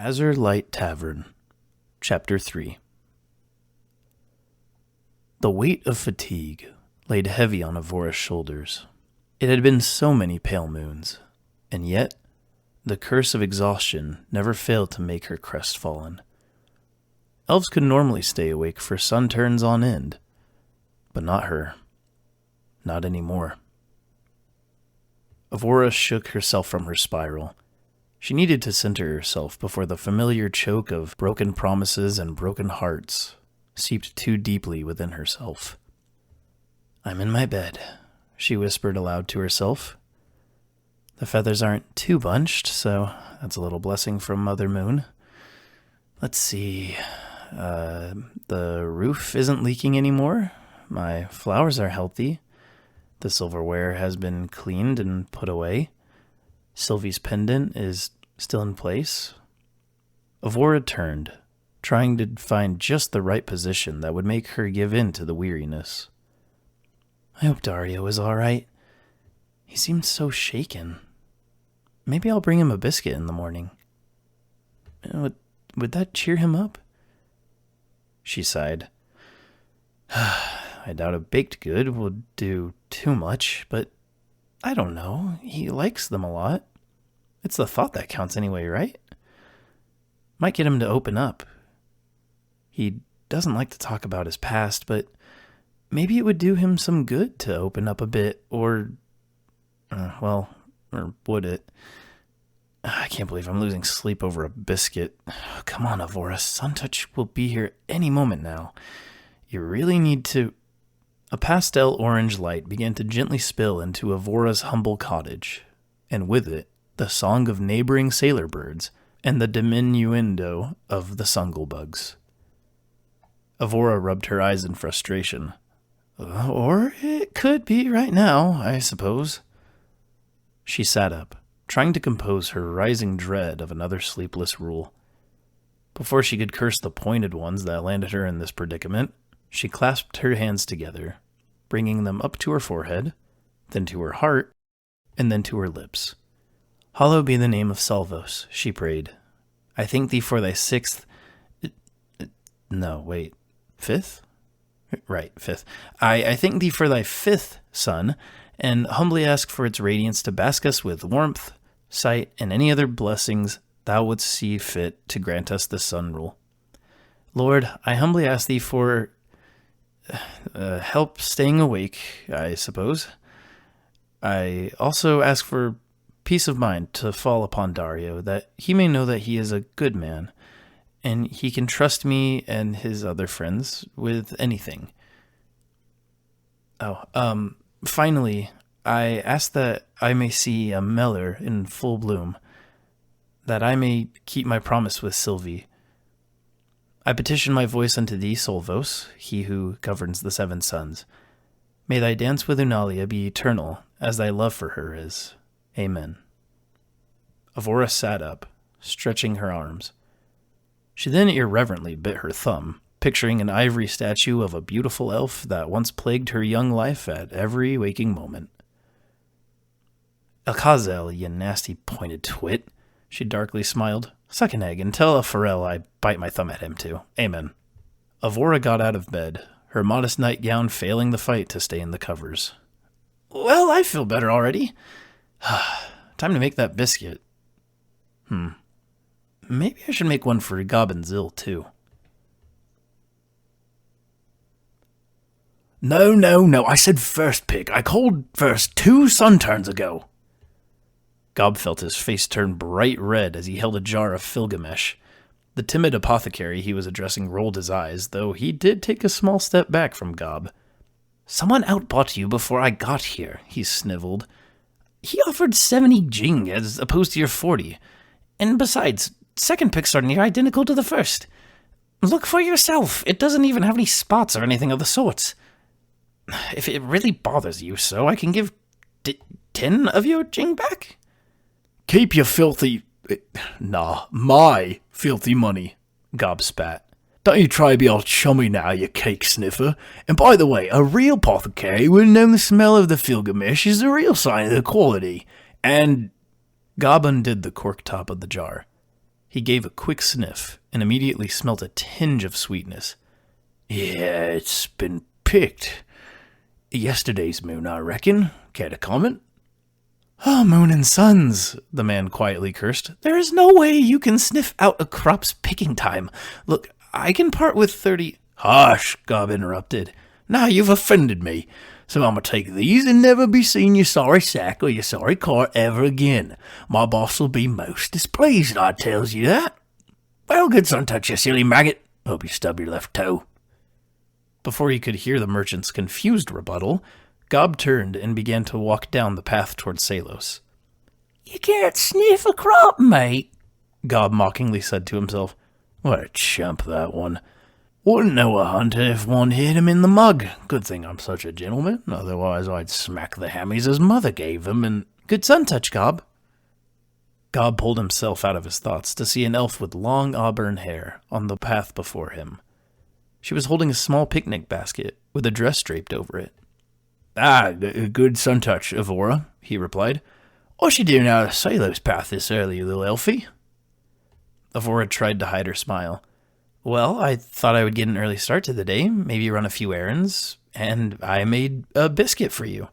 Azure-Light Tavern, Chapter 3. The weight of fatigue laid heavy on Avora's shoulders. It had been so many pale moons, and yet the curse of exhaustion never failed to make her crestfallen. Elves could normally stay awake for sun turns on end, but not her. Not anymore. Avora shook herself from her spiral. She needed to center herself before the familiar choke of broken promises and broken hearts seeped too deeply within herself. "I'm in my bed," she whispered aloud to herself. "The feathers aren't too bunched, so that's a little blessing from Mother Moon. Let's see. The roof isn't leaking anymore. My flowers are healthy. The silverware has been cleaned and put away. Sylvie's pendant is still in place." Avora turned, trying to find just the right position that would make her give in to the weariness. "I hope Darrio is all right. He seems so shaken. Maybe I'll bring him a biscuit in the morning. Would that cheer him up?" She sighed. "I doubt a baked good will do too much, but I don't know. He likes them a lot. It's the thought that counts anyway, right? Might get him to open up. He doesn't like to talk about his past, but maybe it would do him some good to open up a bit, or would it? I can't believe I'm losing sleep over a biscuit. Come on, Avora. Suntouch will be here any moment now. You really need to..." A pastel orange light began to gently spill into Avora's humble cottage, and with it, the song of neighboring sailor birds and the diminuendo of the sungle bugs. Avora rubbed her eyes in frustration. "Or it could be right now, I suppose." She sat up, trying to compose her rising dread of another sleepless rule. Before she could curse the pointed ones that landed her in this predicament, she clasped her hands together, bringing them up to her forehead, then to her heart, and then to her lips. "Hallowed be the name of Saylos," she prayed. "I thank thee for thy fifth? Right, fifth. I thank thee for thy fifth son, and humbly ask for its radiance to bask us with warmth, sight, and any other blessings thou wouldst see fit to grant us this sun rule. Lord, I humbly ask thee for help staying awake, I suppose. I also ask for peace of mind to fall upon Darrio, that he may know that he is a good man, and he can trust me and his other friends with anything. Finally, I ask that I may see a Meller in full bloom, that I may keep my promise with Sylvie. I petition my voice unto thee, Solvos, he who governs the seven suns. May thy dance with Unalia be eternal, as thy love for her is. Amen." Avora sat up, stretching her arms. She then irreverently bit her thumb, picturing an ivory statue of a beautiful elf that once plagued her young life at every waking moment. "Alcazel, you nasty pointed twit," she darkly smiled. "Suck an egg and tell a Farrell I bite my thumb at him too. Amen." Avora got out of bed, her modest nightgown failing the fight to stay in the covers. "Well, I feel better already. Time to make that biscuit. Maybe I should make one for Gob and Zill too." No, I said first pick. I called first 2 sun turns ago." Gob felt his face turn bright red as he held a jar of Filgamesh. The timid apothecary he was addressing rolled his eyes, though he did take a small step back from Gob. "Someone outbought you before I got here," he sniveled. "He offered 70 jing as opposed to your 40. And besides, second picks are near identical to the first. Look for yourself. It doesn't even have any spots or anything of the sorts. If it really bothers you so, I can give 10 of your jing back." "Keep your my filthy money," Gob spat. "Don't you try to be all chummy now, you cake sniffer. And by the way, a real apothecary would know the smell of the Filgamesh is a real sign of the quality. And..." Gob undid the cork top of the jar. He gave a quick sniff and immediately smelt a tinge of sweetness. Yeah, it's been picked. Yesterday's moon, I reckon. Care to comment? Oh, moon and suns, the man quietly cursed. There is no way you can sniff out a crop's picking time. Look, I can part with 30... Hush, Gob interrupted. Now you've offended me. So I'm going to take these and never be seen your sorry sack or your sorry cart ever again. My boss will be most displeased, I tells you that. Well, good sun touch, you silly maggot. Hope you stub your left toe. Before he could hear the merchant's confused rebuttal, Gob turned and began to walk down the path towards Saylos. You can't sniff a crop, mate, Gob mockingly said to himself. What a chump, that one. Wouldn't know a hunter if one hit him in the mug. Good thing I'm such a gentleman, otherwise I'd smack the hammies his mother gave him and... Good sun touch, Gob. Gob pulled himself out of his thoughts to see an elf with long auburn hair on the path before him. She was holding a small picnic basket with a dress draped over it. Good sun touch, Avora, he replied. What's you doing out of Saylos path this early, you little elfie? Avora tried to hide her smile. Well, I thought I would get an early start to the day, maybe run a few errands, and I made a biscuit for you.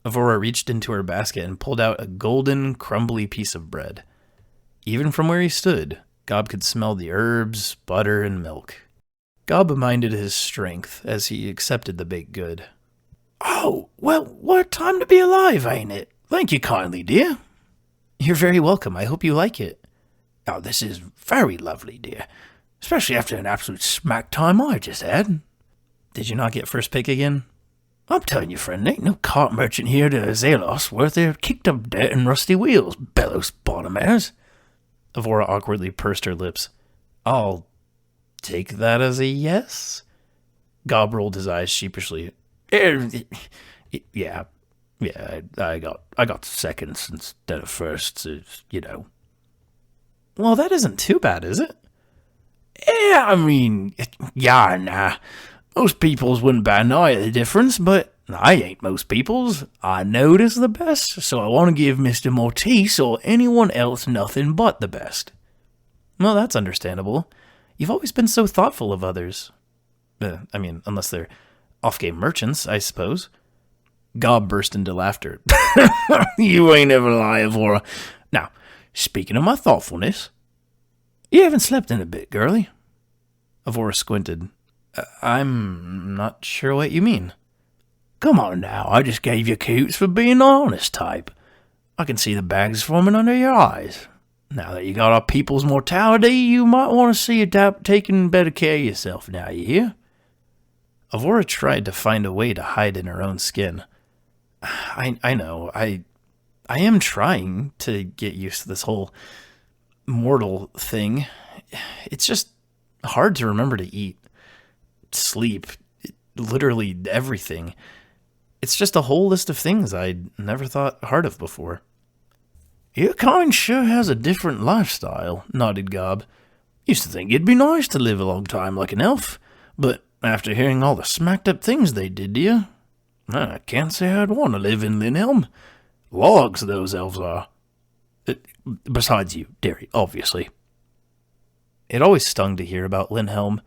Avora reached into her basket and pulled out a golden, crumbly piece of bread. Even from where he stood, Gob could smell the herbs, butter, and milk. Gob minded his strength as he accepted the baked good. Oh, well, what a time to be alive, ain't it? Thank you kindly, dear. You're very welcome. I hope you like it. Oh, this is very lovely, dear. Especially after an absolute smack time I just had. Did you not get first pick again? I'm telling you, friend, ain't no cart merchant here to Saylos worth their kicked up dirt and rusty wheels, bellows bottom airs. Avora awkwardly pursed her lips. I'll take that as a yes? Gob rolled his eyes sheepishly. Yeah, I got seconds instead of firsts, you know. Well, that isn't too bad, is it? Yeah, I mean, nah. Most peoples wouldn't bat an eye at the difference, but I ain't most peoples. I notice the best, so I want to give Mr. Mortice or anyone else nothing but the best. Well, that's understandable. You've always been so thoughtful of others. Unless they're off-game merchants, I suppose. Gob burst into laughter. You ain't ever lie, Avora. Now, speaking of my thoughtfulness, you haven't slept in a bit, girlie. Avora squinted. I'm not sure what you mean. Come on now, I just gave you coots for being an honest type. I can see the bags forming under your eyes. Now that you got our people's mortality, you might want to see about taking better care of yourself now, you hear? Avora tried to find a way to hide in her own skin. I know, I am trying to get used to this whole mortal thing. It's just hard to remember to eat, sleep, literally everything. It's just a whole list of things I'd never thought hard of before. Your kind sure has a different lifestyle, nodded Gob. Used to think it'd be nice to live a long time like an elf, but after hearing all the smacked up things they did to you, I can't say I'd want to live in Linhelm. Logs, those elves are. Besides you, Darrio, obviously. It always stung to hear about Linhelm,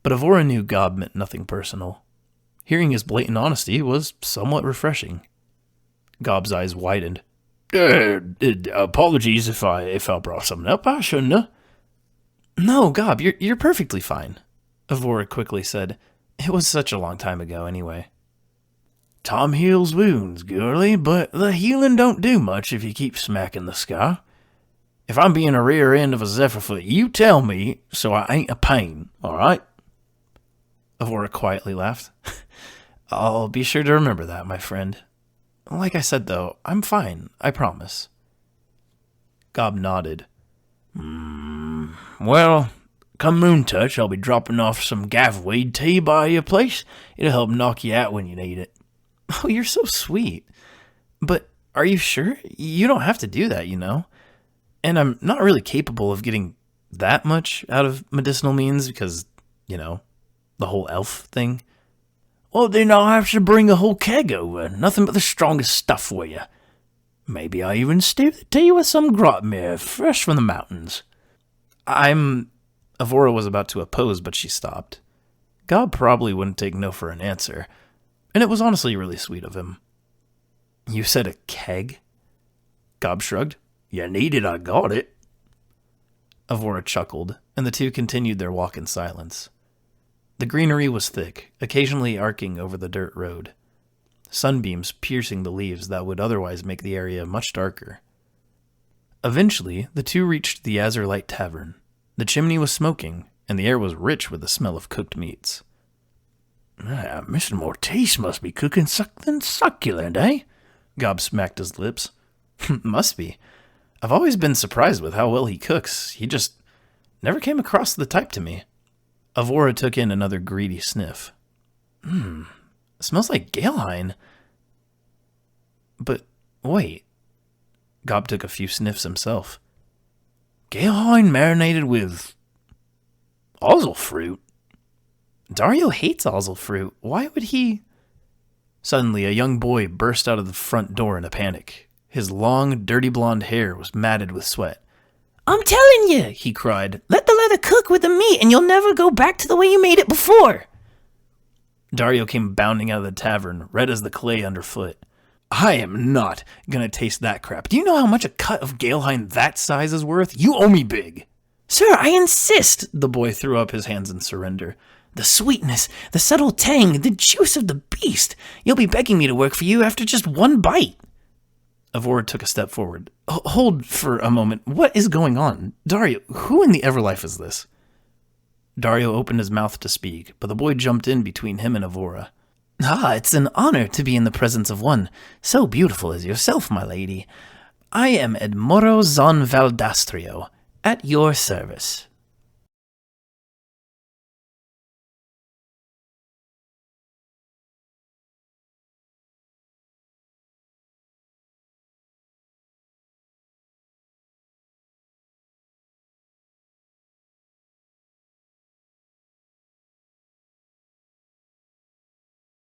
but Avora knew Gob meant nothing personal. Hearing his blatant honesty was somewhat refreshing. Gob's eyes widened. Apologies if I brought something up. I shouldn't have. No, Gob, you're perfectly fine, Avora quickly said. It was such a long time ago anyway. Time heals wounds, girlie, but the healing don't do much if you keep smacking the sky. If I'm being a rear end of a Zephyrfoot, you tell me so I ain't a pain, all right? Avora quietly laughed. I'll be sure to remember that, my friend. Like I said, though, I'm fine, I promise. Gob nodded. Well, come moon touch, I'll be dropping off some gaffweed tea by your place. It'll help knock you out when you need it. Oh, you're so sweet. But are you sure? You don't have to do that, you know. And I'm not really capable of getting that much out of medicinal means because, you know, the whole elf thing. Well, then I'll have to bring a whole keg over. Nothing but the strongest stuff for you. Maybe I even stew the tea with some grotmere fresh from the mountains. Avora was about to oppose, but she stopped. Gob probably wouldn't take no for an answer, and it was honestly really sweet of him. You said a keg? Gob shrugged. You need it, I got it. Avora chuckled, and the two continued their walk in silence. The greenery was thick, occasionally arcing over the dirt road, sunbeams piercing the leaves that would otherwise make the area much darker. Eventually, the two reached the Azure-Light Tavern. The chimney was smoking, and the air was rich with the smell of cooked meats. Mr. Mortice must be cooking something succulent, eh? Gob smacked his lips. Must be. I've always been surprised with how well he cooks. He just never came across the type to me. Avora took in another greedy sniff. Smells like Galehine. But wait. Gob took a few sniffs himself. Galehine marinated with ozzel fruit. Darrio hates ozzel fruit. Why would he? Suddenly, a young boy burst out of the front door in a panic. His long, dirty blonde hair was matted with sweat. I'm telling you, he cried. Let the leather cook with the meat and you'll never go back to the way you made it before. Darrio came bounding out of the tavern, red as the clay underfoot. I am not gonna taste that crap. Do you know how much a cut of Galehine that size is worth? You owe me big. Sir, I insist. The boy threw up his hands in surrender. The sweetness, the subtle tang, the juice of the beast. You'll be begging me to work for you after just one bite. Avora took a step forward. Hold for a moment. What is going on? Darrio, who in the Everlife is this? Darrio opened his mouth to speak, but the boy jumped in between him and Avora. It's an honor to be in the presence of one so beautiful as yourself, my lady. I am Edmoro Zon Valdastrio, at your service.